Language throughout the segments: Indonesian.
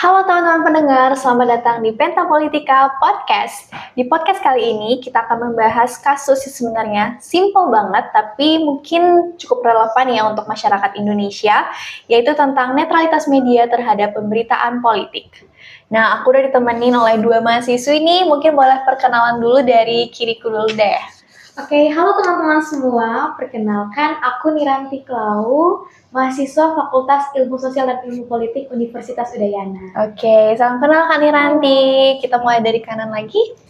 Halo teman-teman pendengar, selamat datang di Penta Politika Podcast. Di podcast kali ini kita akan membahas kasus yang sebenarnya simple banget, tapi mungkin cukup relevan ya untuk masyarakat Indonesia, yaitu tentang netralitas media terhadap pemberitaan politik. Nah, aku udah ditemenin oleh dua mahasiswi ini, mungkin boleh perkenalan dulu dari kiriku dulu deh. Oke, halo teman-teman semua. Perkenalkan, aku Niranti Klau, mahasiswa Fakultas Ilmu Sosial dan Ilmu Politik Universitas Udayana. Oke, salam kenal Kak Niranti. Kita mulai dari kanan lagi.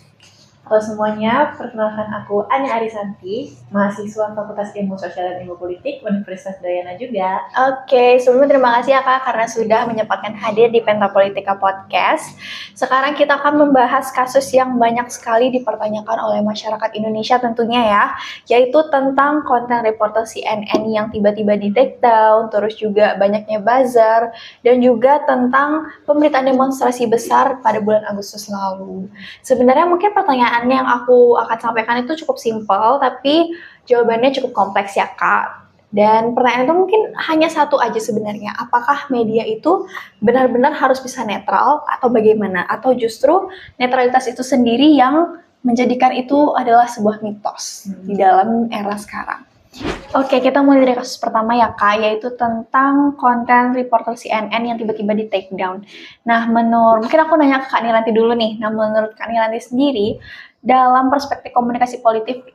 Halo semuanya, perkenalkan aku Anya Arisanti, mahasiswa Fakultas Ilmu Sosial dan Ilmu Politik Universitas Udayana juga. Oke, sebelumnya terima kasih ya Kak karena sudah menyempatkan hadir di Penta Politika Podcast. Sekarang kita akan membahas kasus yang banyak sekali dipertanyakan oleh masyarakat Indonesia tentunya ya, yaitu tentang konten reporter CNN yang tiba-tiba di take down, terus juga banyaknya buzzer, dan juga tentang pemberitaan demonstrasi besar pada bulan Agustus lalu. Sebenarnya mungkin pertanyaannya yang aku akan sampaikan itu cukup simpel, tapi jawabannya cukup kompleks ya Kak. Dan pertanyaan itu mungkin hanya satu aja sebenarnya, apakah media itu benar-benar harus bisa netral atau bagaimana? Atau justru netralitas itu sendiri yang menjadikan itu adalah sebuah mitos di dalam era sekarang? Oke, kita mulai dari kasus pertama ya Kak, yaitu tentang konten reporter CNN yang tiba-tiba di take down. Nah, mungkin aku nanya ke Kak Niranti dulu nih. Nah, menurut Kak Niranti sendiri, dalam perspektif komunikasi politik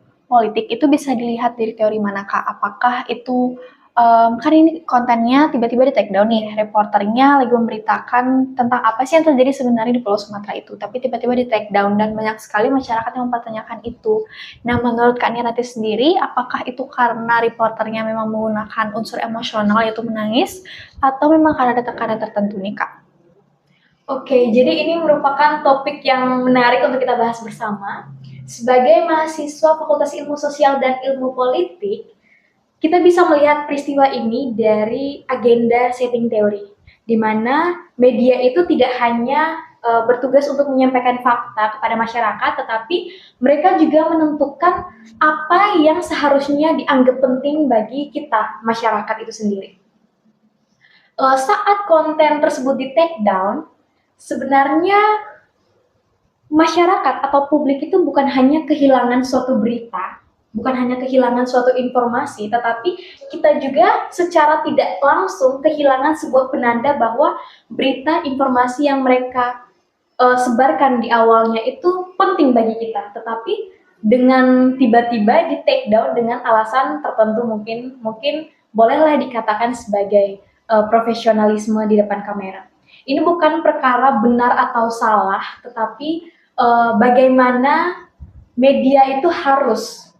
itu bisa dilihat dari teori mana Kak? Apakah itu kan ini kontennya tiba-tiba di take down nih, reporternya lagi memberitakan tentang apa sih yang terjadi sebenarnya di Pulau Sumatera itu, tapi tiba-tiba di take down dan banyak sekali masyarakat yang mempertanyakan itu. Nah, menurut Kak Nirati sendiri, apakah itu karena reporternya memang menggunakan unsur emosional yaitu menangis, atau memang karena ada tekanan tertentu nih Kak? Oke, jadi ini merupakan topik yang menarik untuk kita bahas bersama. Sebagai mahasiswa Fakultas Ilmu Sosial dan Ilmu Politik, kita bisa melihat peristiwa ini dari agenda setting teori, di mana media itu tidak hanya bertugas untuk menyampaikan fakta kepada masyarakat, tetapi mereka juga menentukan apa yang seharusnya dianggap penting bagi kita, masyarakat itu sendiri. Saat konten tersebut di take down, sebenarnya masyarakat atau publik itu bukan hanya kehilangan suatu berita, bukan hanya kehilangan suatu informasi, tetapi kita juga secara tidak langsung kehilangan sebuah penanda bahwa berita informasi yang mereka sebarkan di awalnya itu penting bagi kita, tetapi dengan tiba-tiba di take down dengan alasan tertentu, mungkin bolehlah dikatakan sebagai profesionalisme di depan kamera. Ini bukan perkara benar atau salah, tetapi bagaimana media itu harus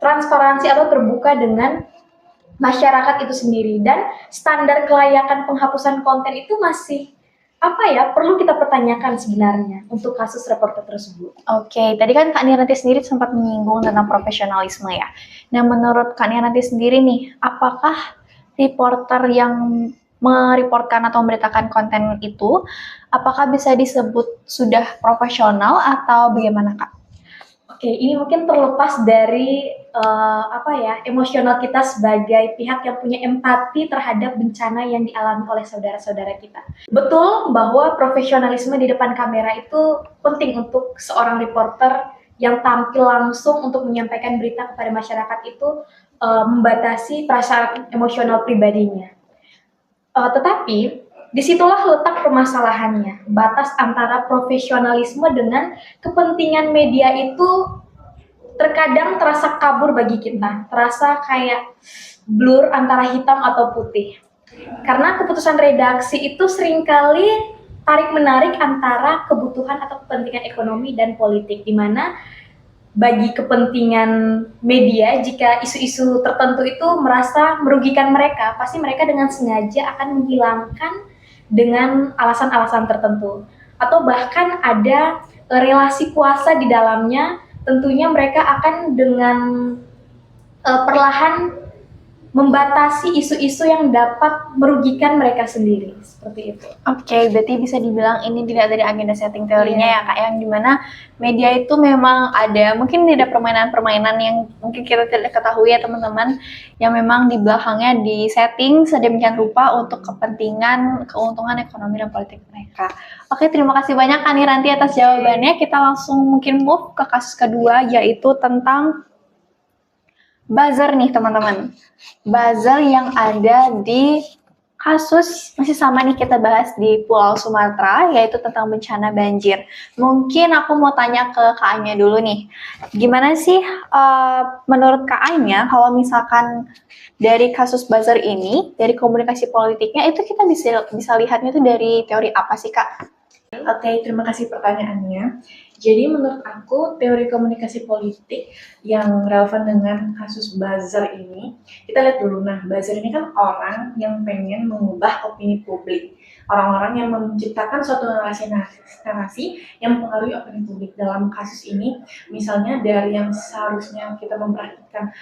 transparansi atau terbuka dengan masyarakat itu sendiri, dan standar kelayakan penghapusan konten itu masih perlu kita pertanyakan sebenarnya untuk kasus reporter tersebut. Oke, tadi kan Kak Niranti sendiri sempat menyinggung tentang profesionalisme ya. Nah, menurut Kak Niranti sendiri nih, apakah reporter yang mereportkan atau memberitakan konten itu, apakah bisa disebut sudah profesional atau bagaimana Kak? Oke, ini mungkin terlepas dari emosional kita sebagai pihak yang punya empati terhadap bencana yang dialami oleh saudara-saudara kita. Betul bahwa profesionalisme di depan kamera itu penting untuk seorang reporter yang tampil langsung untuk menyampaikan berita kepada masyarakat itu membatasi perasaan emosional pribadinya. Tetapi disitulah letak permasalahannya, batas antara profesionalisme dengan kepentingan media itu terkadang terasa kabur bagi kita, terasa kayak blur antara hitam atau putih. Karena keputusan redaksi itu seringkali tarik-menarik antara kebutuhan atau kepentingan ekonomi dan politik, di mana bagi kepentingan media, jika isu-isu tertentu itu merasa merugikan mereka, pasti mereka dengan sengaja akan menghilangkan dengan alasan-alasan tertentu. Atau bahkan ada relasi kuasa di dalamnya, tentunya mereka akan dengan perlahan membatasi isu-isu yang dapat merugikan mereka sendiri, seperti itu. Oke, berarti bisa dibilang ini dilihat dari agenda setting teorinya Iya. ya Kak, yang dimana media itu memang ada, mungkin ada permainan-permainan yang mungkin kita tidak ketahui ya teman-teman, yang memang di belakangnya di setting sedemikian rupa untuk kepentingan, keuntungan ekonomi dan politik mereka. Oke, terima kasih banyak Kak Niranti atas jawabannya. Kita langsung mungkin move ke kasus kedua, yaitu tentang buzzer nih teman-teman. Buzzer yang ada di kasus masih sama nih kita bahas di Pulau Sumatera, yaitu tentang bencana banjir. Mungkin aku mau tanya ke Kak Anya dulu nih. Gimana sih menurut Kak Anya kalau misalkan dari kasus buzzer ini, dari komunikasi politiknya itu kita bisa lihatnya itu dari teori apa sih Kak? Oke, terima kasih pertanyaannya. Jadi menurut aku teori komunikasi politik yang relevan dengan kasus buzzer ini, kita lihat dulu. Nah, buzzer ini kan orang yang pengen mengubah opini publik. Orang-orang yang menciptakan suatu narasi yang mempengaruhi opini publik. Dalam kasus ini, misalnya dari yang seharusnya kita memperhatikan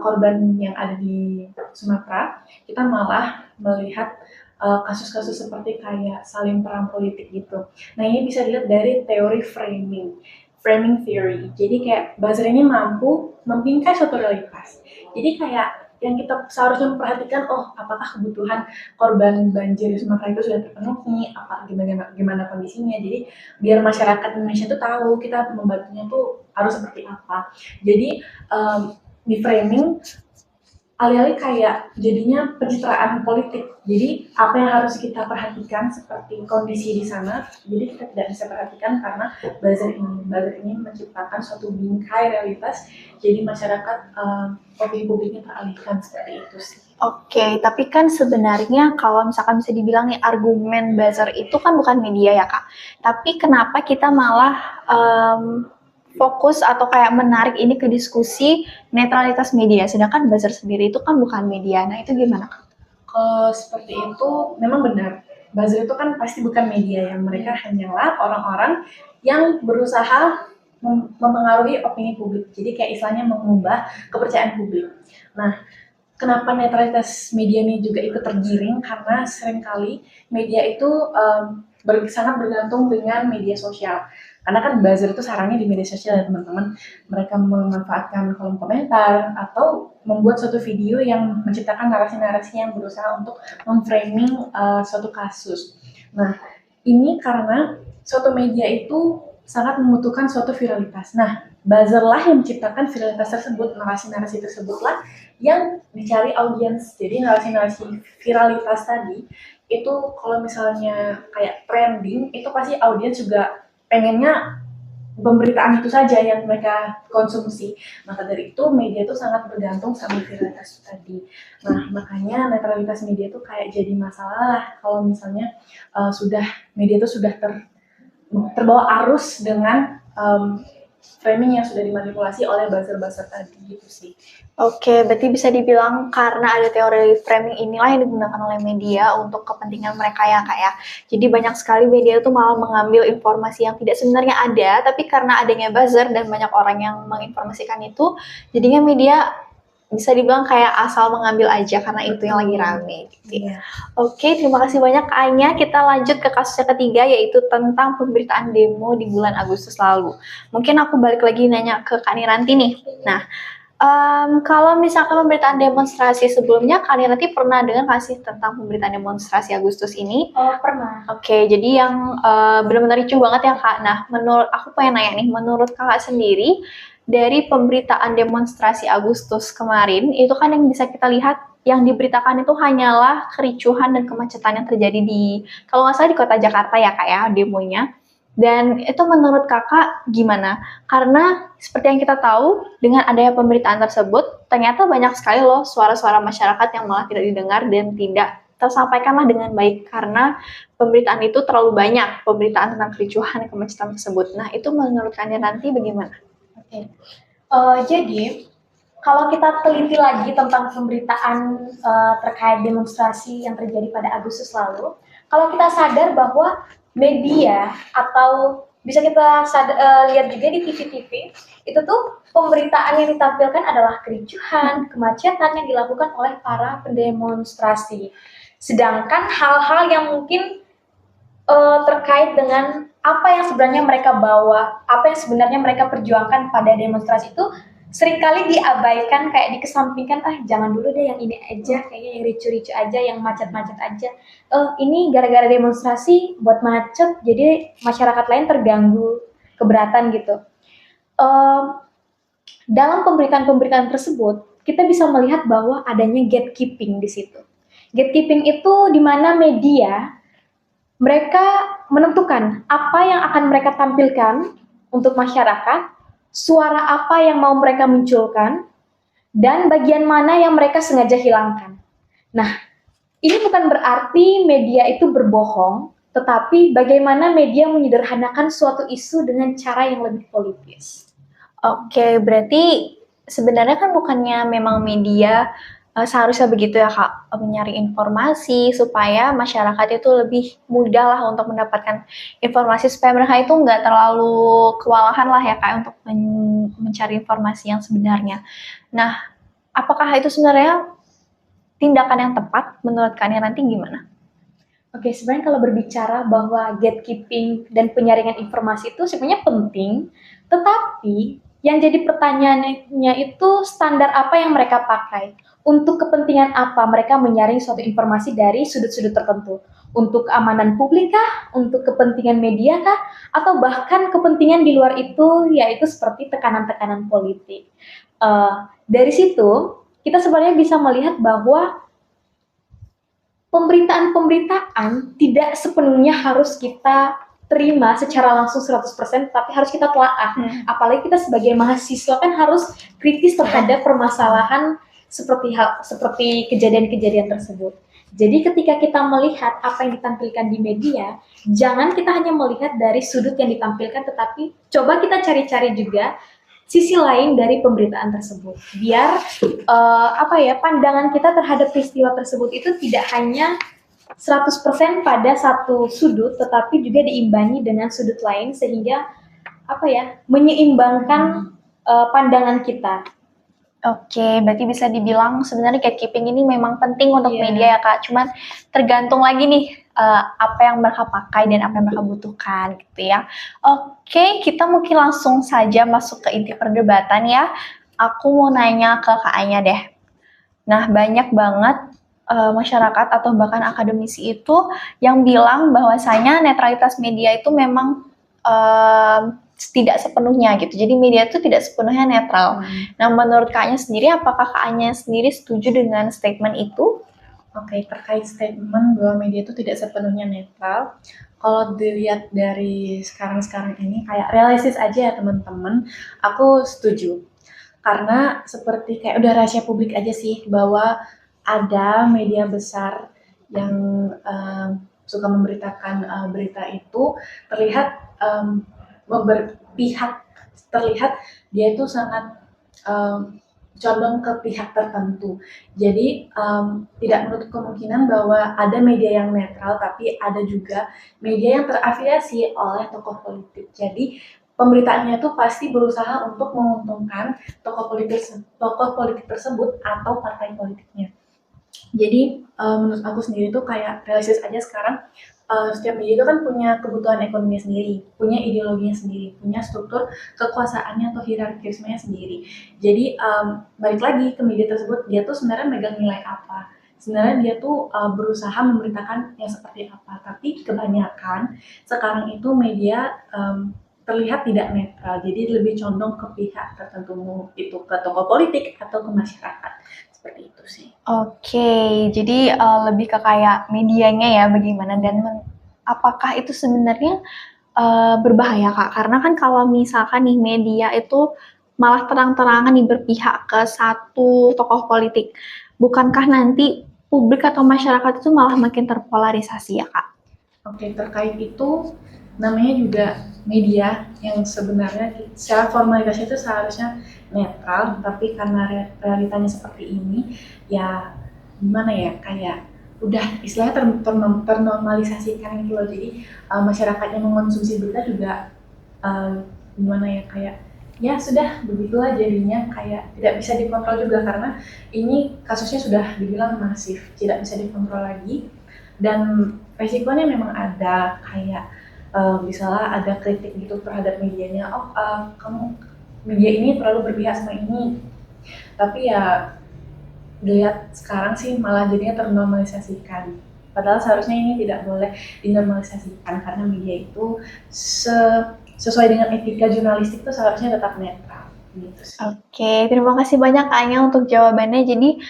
korban yang ada di Sumatera, kita malah melihat kasus-kasus seperti kayak saling perang politik gitu. Nah, ini bisa dilihat dari teori framing theory. Jadi kayak buzzer ini mampu membingkai suatu realitas. Jadi kayak yang kita seharusnya memperhatikan, oh apakah kebutuhan korban banjir di Sumatera itu sudah terpenuhi, apa gimana kondisinya. Jadi biar masyarakat Indonesia itu tahu kita membantunya tuh harus seperti apa. Jadi di framing alih-alih kayak jadinya pencitraan politik. Jadi apa yang harus kita perhatikan seperti kondisi di sana, jadi kita tidak bisa perhatikan karena buzzer ini menciptakan suatu bingkai realitas, jadi masyarakat opini publiknya teralihkan seperti itu sih. Oke, tapi kan sebenarnya kalau misalkan bisa dibilang nih argumen buzzer itu kan bukan media ya Kak. Tapi kenapa kita malah fokus atau kayak menarik ini ke diskusi netralitas media, sedangkan buzzer sendiri itu kan bukan media. Nah itu gimana Kak? Kalau seperti itu memang benar. Buzzer itu kan pasti bukan media, yang mereka hanyalah orang-orang yang berusaha mempengaruhi opini publik. Jadi kayak istilahnya mengubah kepercayaan publik. Nah, kenapa netralitas media ini juga ikut tergiring? Karena seringkali media itu sangat bergantung dengan media sosial. Karena kan buzzer itu sarangnya di media sosial ya teman-teman. Mereka memanfaatkan kolom komentar atau membuat suatu video yang menciptakan narasi-narasi yang berusaha untuk memframing suatu kasus. Nah, ini karena suatu media itu sangat membutuhkan suatu viralitas. Nah, buzzer lah yang menciptakan viralitas tersebut, narasi-narasi tersebutlah yang dicari audiens. Jadi narasi-narasi viralitas tadi itu kalau misalnya kayak trending, itu pasti audiens juga pengennya pemberitaan itu saja yang mereka konsumsi. Maka dari itu media itu sangat bergantung sama viralitas tadi. Nah, makanya netralitas media itu kayak jadi masalah lah kalau misalnya media itu sudah terbawa arus dengan framing yang sudah dimanipulasi oleh buzzer-buzzer tadi gitu sih. Oke, berarti bisa dibilang karena ada teori framing inilah yang digunakan oleh media untuk kepentingan mereka ya Kak ya. Jadi banyak sekali media itu malah mengambil informasi yang tidak sebenarnya ada, tapi karena adanya buzzer dan banyak orang yang menginformasikan itu, jadinya media bisa dibilang kayak asal mengambil aja karena itu yang lagi rame gitu. Iya. Oke, terima kasih banyak Kak Anya. Kita lanjut ke kasus yang ketiga, yaitu tentang pemberitaan demo di bulan Agustus lalu. Mungkin aku balik lagi nanya ke Kak Niranti nih. Nah, kalau misalkan pemberitaan demonstrasi sebelumnya, Kak Niranti pernah dengar nggak sih tentang pemberitaan demonstrasi Agustus ini? Oh, pernah. Oke, jadi yang benar-benar ricuh banget ya Kak. Nah, menurut aku pengen nanya nih, menurut Kakak sendiri, dari pemberitaan demonstrasi Agustus kemarin, itu kan yang bisa kita lihat, yang diberitakan itu hanyalah kericuhan dan kemacetan yang terjadi di, kalau nggak salah di kota Jakarta ya Kak ya, demonya. Dan itu menurut Kakak gimana? Karena seperti yang kita tahu, dengan adanya pemberitaan tersebut, ternyata banyak sekali loh suara-suara masyarakat yang malah tidak didengar dan tidak tersampaikanlah dengan baik karena pemberitaan itu terlalu banyak, pemberitaan tentang kericuhan dan kemacetan tersebut. Nah, itu menurut kalian nanti bagaimana? Oke. Jadi kalau kita teliti lagi tentang pemberitaan terkait demonstrasi yang terjadi pada Agustus lalu, kalau kita sadar bahwa media atau bisa kita lihat juga di TV-TV, itu tuh pemberitaan yang ditampilkan adalah kericuhan, kemacetan yang dilakukan oleh para pendemonstrasi. Sedangkan hal-hal yang mungkin terkait dengan apa yang sebenarnya mereka bawa, apa yang sebenarnya mereka perjuangkan pada demonstrasi itu seringkali diabaikan, kayak dikesampingkan, jangan dulu deh yang ini aja, kayaknya yang ricu-ricu aja, yang macet-macet aja. Ini gara-gara demonstrasi buat macet, jadi masyarakat lain terganggu, keberatan gitu. Dalam pemberitaan-pemberitaan tersebut, kita bisa melihat bahwa adanya gatekeeping di situ. Gatekeeping itu di mana media mereka menentukan apa yang akan mereka tampilkan untuk masyarakat, suara apa yang mau mereka munculkan, dan bagian mana yang mereka sengaja hilangkan. Nah, ini bukan berarti media itu berbohong, tetapi bagaimana media menyederhanakan suatu isu dengan cara yang lebih politis. Oke, berarti sebenarnya kan bukannya memang media seharusnya begitu ya Kak, mencari informasi supaya masyarakat itu lebih mudah lah untuk mendapatkan informasi supaya mereka itu nggak terlalu kewalahan lah ya Kak untuk mencari informasi yang sebenarnya. Nah, apakah itu sebenarnya tindakan yang tepat menurut Kak Niranti gimana? Oke, sebenarnya kalau berbicara bahwa gatekeeping dan penyaringan informasi itu sebenarnya penting, tetapi yang jadi pertanyaannya itu standar apa yang mereka pakai? Untuk kepentingan apa mereka menyaring suatu informasi dari sudut-sudut tertentu? Untuk keamanan publik kah? Untuk kepentingan media kah? Atau bahkan kepentingan di luar itu, yaitu seperti tekanan-tekanan politik. Dari situ, kita sebenarnya bisa melihat bahwa pemberitaan-pemberitaan tidak sepenuhnya harus kita terima secara langsung 100%, tapi harus kita telaah. Apalagi kita sebagai mahasiswa kan harus kritis terhadap permasalahan seperti kejadian-kejadian tersebut. Jadi ketika kita melihat apa yang ditampilkan di media, jangan kita hanya melihat dari sudut yang ditampilkan, tetapi coba kita cari-cari juga sisi lain dari pemberitaan tersebut. Biar pandangan kita terhadap peristiwa tersebut itu tidak hanya 100% pada satu sudut, tetapi juga diimbangi dengan sudut lain sehingga menyeimbangkan pandangan kita. Oke, berarti bisa dibilang sebenarnya gatekeeping ini memang penting untuk media ya Kak. Cuman tergantung lagi nih apa yang mereka pakai dan apa yang mereka butuhkan gitu ya. Oke, kita mungkin langsung saja masuk ke inti perdebatan ya. Aku mau nanya ke Kak Anya deh. Nah, banyak banget masyarakat atau bahkan akademisi itu yang bilang bahwasanya netralitas media itu memang tidak sepenuhnya gitu. Jadi media itu tidak sepenuhnya netral. Nah, menurut Kak Anya sendiri, apakah Kak Anya sendiri setuju dengan statement itu? Oke, terkait statement bahwa media itu tidak sepenuhnya netral, kalau dilihat dari sekarang ini kayak realistis aja ya teman-teman, aku setuju. Karena seperti kayak udah rahasia publik aja sih bahwa ada media besar yang suka memberitakan berita itu terlihat berpihak, terlihat dia itu sangat condong ke pihak tertentu. Jadi tidak menutup kemungkinan bahwa ada media yang netral, tapi ada juga media yang terafiliasi oleh tokoh politik. Jadi pemberitaannya itu pasti berusaha untuk menguntungkan tokoh politik tersebut atau partai politiknya. Jadi menurut aku sendiri tuh kayak realistis aja sekarang. Setiap media itu kan punya kebutuhan ekonomi sendiri, punya ideologinya sendiri, punya struktur kekuasaannya atau hierarkismenya sendiri. Jadi balik lagi ke media tersebut, dia tuh sebenarnya megang nilai apa. Sebenarnya dia tuh berusaha memberitakan yang seperti apa. Tapi kebanyakan sekarang itu media terlihat tidak netral, jadi lebih condong ke pihak tertentu, itu ke tokoh politik atau ke masyarakat. Seperti itu sih. Oke, jadi lebih ke kayak medianya ya bagaimana dan apakah itu sebenarnya berbahaya Kak? Karena kan kalau misalkan nih media itu malah terang-terangan nih berpihak ke satu tokoh politik, bukankah nanti publik atau masyarakat itu malah makin terpolarisasi ya Kak? Oke, terkait itu namanya juga media yang sebenarnya secara formalitasnya itu seharusnya netral, tapi karena realitanya seperti ini, ya gimana ya, kayak udah istilahnya ternormalisasikan gitu loh. Jadi masyarakat yang mengonsumsi berita juga eh, gimana ya, kayak ya sudah begitulah jadinya, kayak tidak bisa dikontrol juga karena ini kasusnya sudah dibilang masif, tidak bisa dikontrol lagi. Dan resikonya memang ada, kayak misalnya ada kritik gitu terhadap medianya, oh kamu media ini terlalu berpihak sama ini, tapi ya dilihat sekarang sih malah jadinya ternormalisasikan. Padahal seharusnya ini tidak boleh dinormalisasikan karena media itu sesuai dengan etika jurnalistik itu seharusnya tetap netral. Gitu sih. Oke, terima kasih banyak Kak Anya untuk jawabannya. Jadi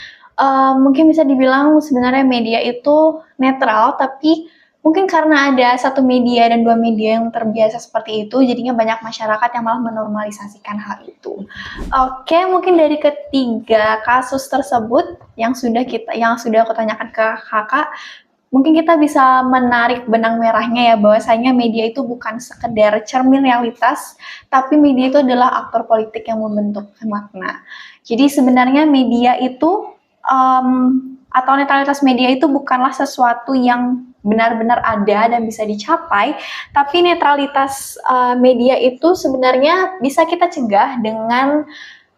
mungkin bisa dibilang sebenarnya media itu netral, tapi mungkin karena ada satu media dan dua media yang terbiasa seperti itu, jadinya banyak masyarakat yang malah menormalisasikan hal itu. Oke, mungkin dari ketiga kasus tersebut yang sudah aku tanyakan ke Kakak, mungkin kita bisa menarik benang merahnya ya, bahwasanya media itu bukan sekedar cermin realitas, tapi media itu adalah aktor politik yang membentuk makna. Jadi sebenarnya media itu atau netralitas media itu bukanlah sesuatu yang benar-benar ada dan bisa dicapai, tapi netralitas media itu sebenarnya bisa kita cegah dengan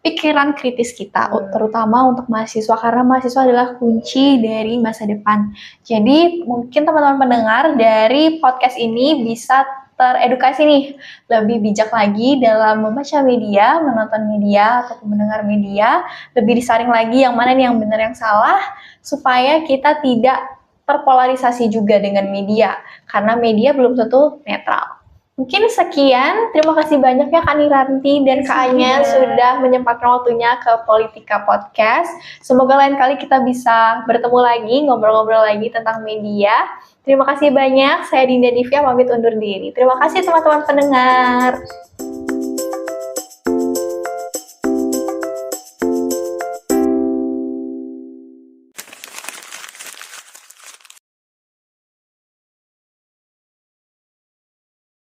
pikiran kritis kita, terutama untuk mahasiswa, karena mahasiswa adalah kunci dari masa depan. Jadi mungkin teman-teman pendengar dari podcast ini bisa teredukasi nih, lebih bijak lagi dalam membaca media, menonton media, ataupun mendengar media, lebih disaring lagi yang mana nih yang benar yang salah, supaya kita tidak terpolarisasi juga dengan media, karena media belum tentu netral. Mungkin sekian, terima kasih banyak ya Kak Niranti dan Kak Anya sudah menyempatkan waktunya ke Politika Podcast. Semoga lain kali kita bisa bertemu lagi, ngobrol-ngobrol lagi tentang media. Terima kasih banyak, saya Dinda Divya pamit undur diri. Terima kasih teman-teman pendengar.